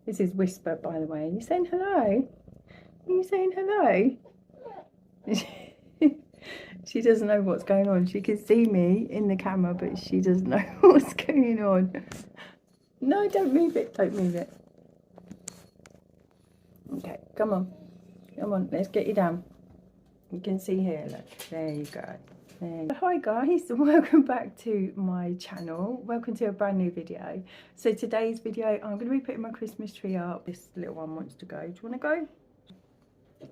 This is Whisper, by the way. Are you saying hello? Are you saying hello? She doesn't know what's going on. She can see me in the camera, but she doesn't know what's going on. No, don't move it. Don't move it. Okay, come on. Come on, let's get you down. You can see here, look. There you go. Hi guys, welcome back to my channel. Welcome to a brand new video. So today's video, I'm going to be putting my Christmas tree up. This little one wants to go. Do you want to go?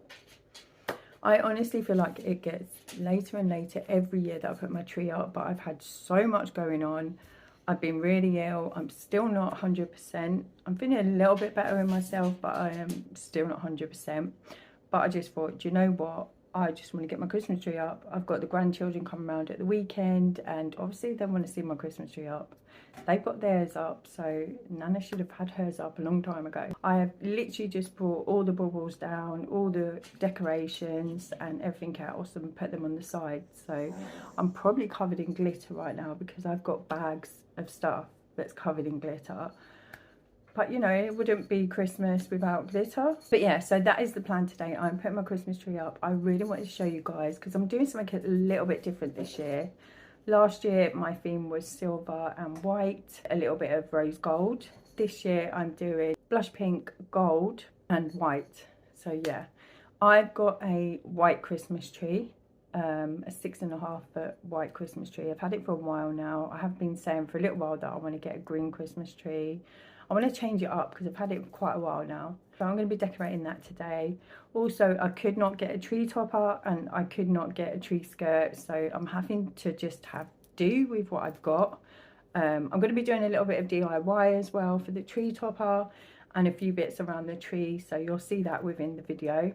I honestly feel like it gets later and later every year that I put my tree up, but I've had so much going on. I've been really ill. I'm still not 100%. I'm feeling a little bit better in myself, but I am still not 100%. But I just thought, do you know what? I just want to get my Christmas tree up. I've got the grandchildren coming around at the weekend, and obviously they want to see my Christmas tree up. They've got theirs up, so Nana should have had hers up a long time ago. I have literally just brought all the baubles down, all the decorations and everything else, and put them on the side. So I'm probably covered in glitter right now because I've got bags of stuff that's covered in glitter. But you know, it wouldn't be Christmas without glitter. But yeah, so that is the plan today. I'm putting my Christmas tree up. I really wanted to show you guys because I'm doing something a little bit different this year. Last year my theme was silver and white, a little bit of rose gold. This year I'm doing blush pink, gold and white. So yeah, I've got a white Christmas tree, a 6.5 foot white Christmas tree. I've had it for a while now. I have been saying for a little while that I want to get a green Christmas tree. I want to change it up because I've had it for quite a while now. So I'm going to be decorating that today. Also, I could not get a tree topper and I could not get a tree skirt. So I'm having to just do with what I've got. I'm going to be doing a little bit of DIY as well for the tree topper and a few bits around the tree. So you'll see that within the video.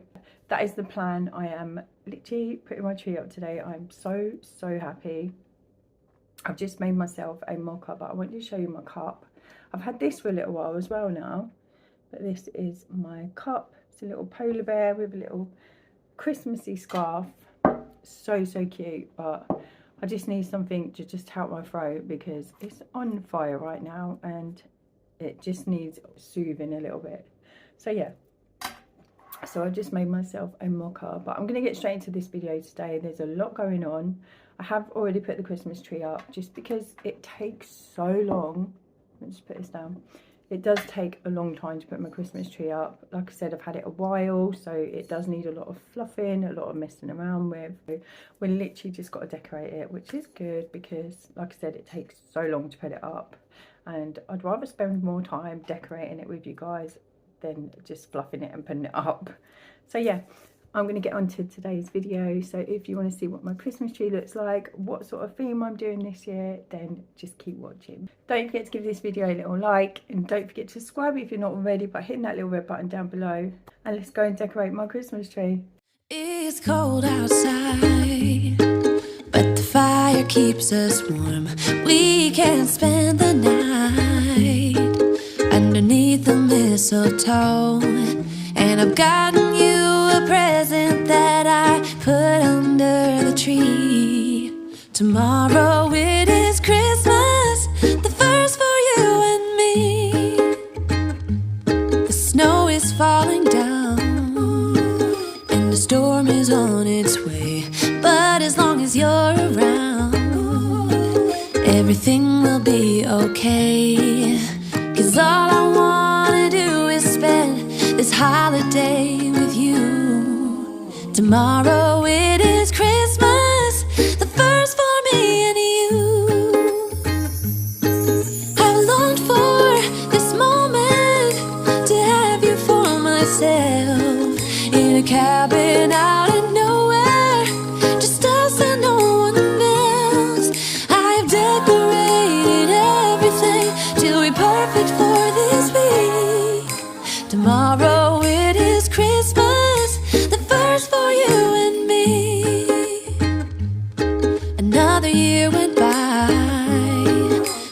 That is the plan. I am literally putting my tree up today. I'm so happy. I've just made myself a mocha, but I want to show you my cup. I've had this for a little while as well now, but this is my cup. It's a little polar bear with a little Christmassy scarf. So cute, but I just need something to just help my throat because it's on fire right now and it just needs soothing a little bit. So yeah, so I've just made myself a mocha, but I'm going to get straight into this video today. There's a lot going on. I have already put the Christmas tree up just because it takes so long. Let's put this down. It does take a long time to put my Christmas tree up. Like I said, I've had it a while, so it does need a lot of fluffing, a lot of messing around with. We're literally just got to decorate it, which is good because, like I said, it takes so long to put it up. And I'd rather spend more time decorating it with you guys than just fluffing it and putting it up. So yeah, I'm going to get on to today's video. So if you want to see what my Christmas tree looks like, what sort of theme I'm doing this year, then just keep watching. Don't forget to give this video a little like, and don't forget to subscribe if you're not already by hitting that little red button down below. And let's go and decorate my Christmas tree. It's cold outside, but the fire keeps us warm. We can spend the night underneath the mistletoe. And I've gotten you a present that I put under the tree. Tomorrow it is Christmas, the first for you and me. The snow is falling down and the storm is on its way. But as long as you're around, everything will be okay. 'Cause all I wanna do is spend this holiday with you. Tomorrow it is Christmas, the first for me and you. I've longed for this moment to have you for myself, in a cabin out in nowhere, just us and no one else. I have decorated everything till we're perfect for this week. Tomorrow it is Christmas, the first for you and me. Another year went by,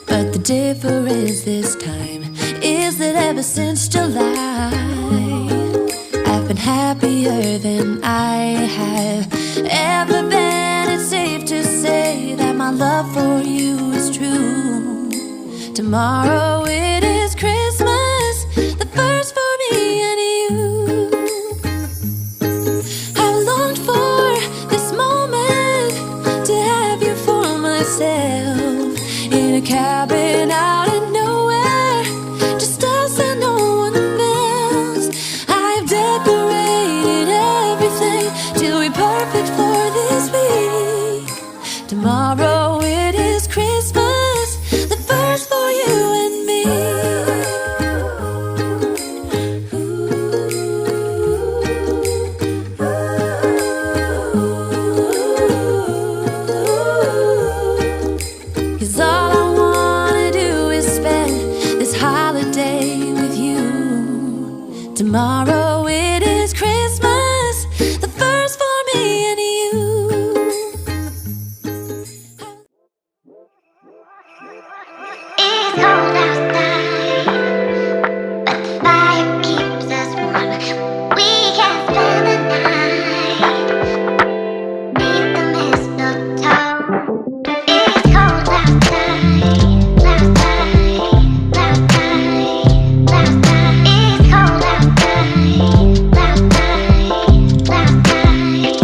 but the difference this time is that ever since July, I've been happier than I have ever been. It's safe to say that my love for you is true. Tomorrow it is Christmas, the first tomorrow it is Christmas, the first for me and you. It's cold outside, but the fire keeps us warm. We can spend the night beneath the mistletoe. It's cold outside, outside, outside, outside. It's cold outside, outside,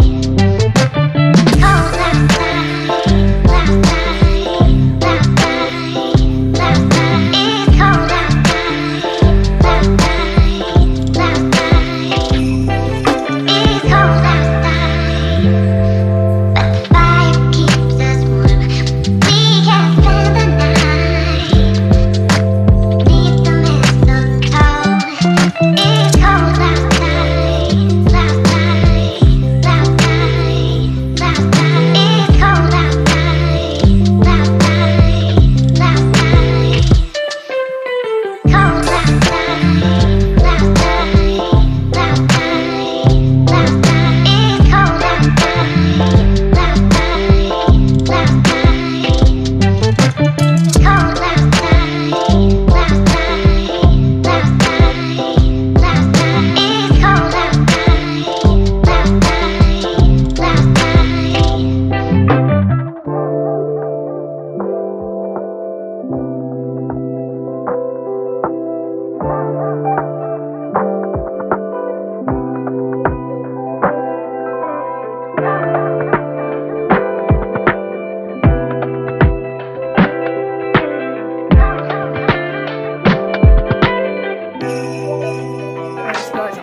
outside. Cold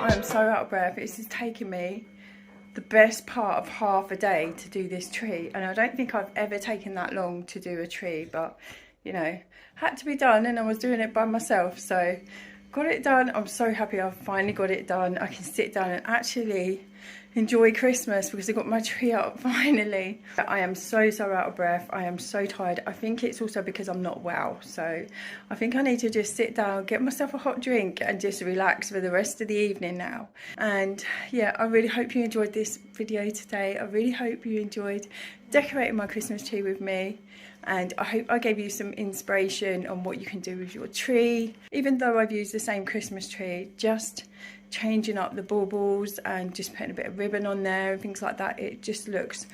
outside, so out of breath. This has taken me the best part of half a day to do this tree, and I don't think I've ever taken that long to do a tree, but you know, had to be done, and I was doing it by myself, so got it done. I'm so happy I finally got it done. I can sit down and actually enjoy Christmas because I got my tree up finally. I am so out of breath. I am so tired. I think it's also because I'm not well, so I think I need to just sit down, get myself a hot drink and just relax for the rest of the evening now. And yeah, I really hope you enjoyed this video today. I really hope you enjoyed decorating my Christmas tree with me, and I hope I gave you some inspiration on what you can do with your tree. Even though I've used the same Christmas tree, just changing up the baubles and just putting a bit of ribbon on there and things like that, it just looks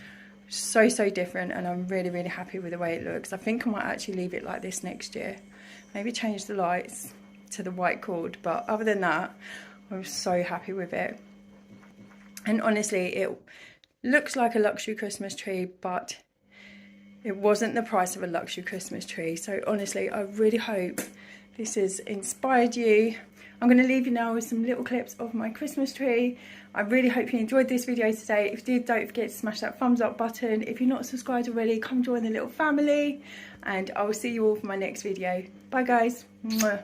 so different, and I'm really happy with the way it looks. I think I might actually leave it like this next year, maybe change the lights to the white cord, but other than that I'm so happy with it. And honestly, it looks like a luxury Christmas tree, but it wasn't the price of a luxury Christmas tree. So honestly, I really hope this has inspired you. I'm going to leave you now with some little clips of my Christmas tree. I really hope you enjoyed this video today. If you did, don't forget to smash that thumbs up button. If you're not subscribed already, come join the little family, and I will see you all for my next video. Bye guys. Mwah.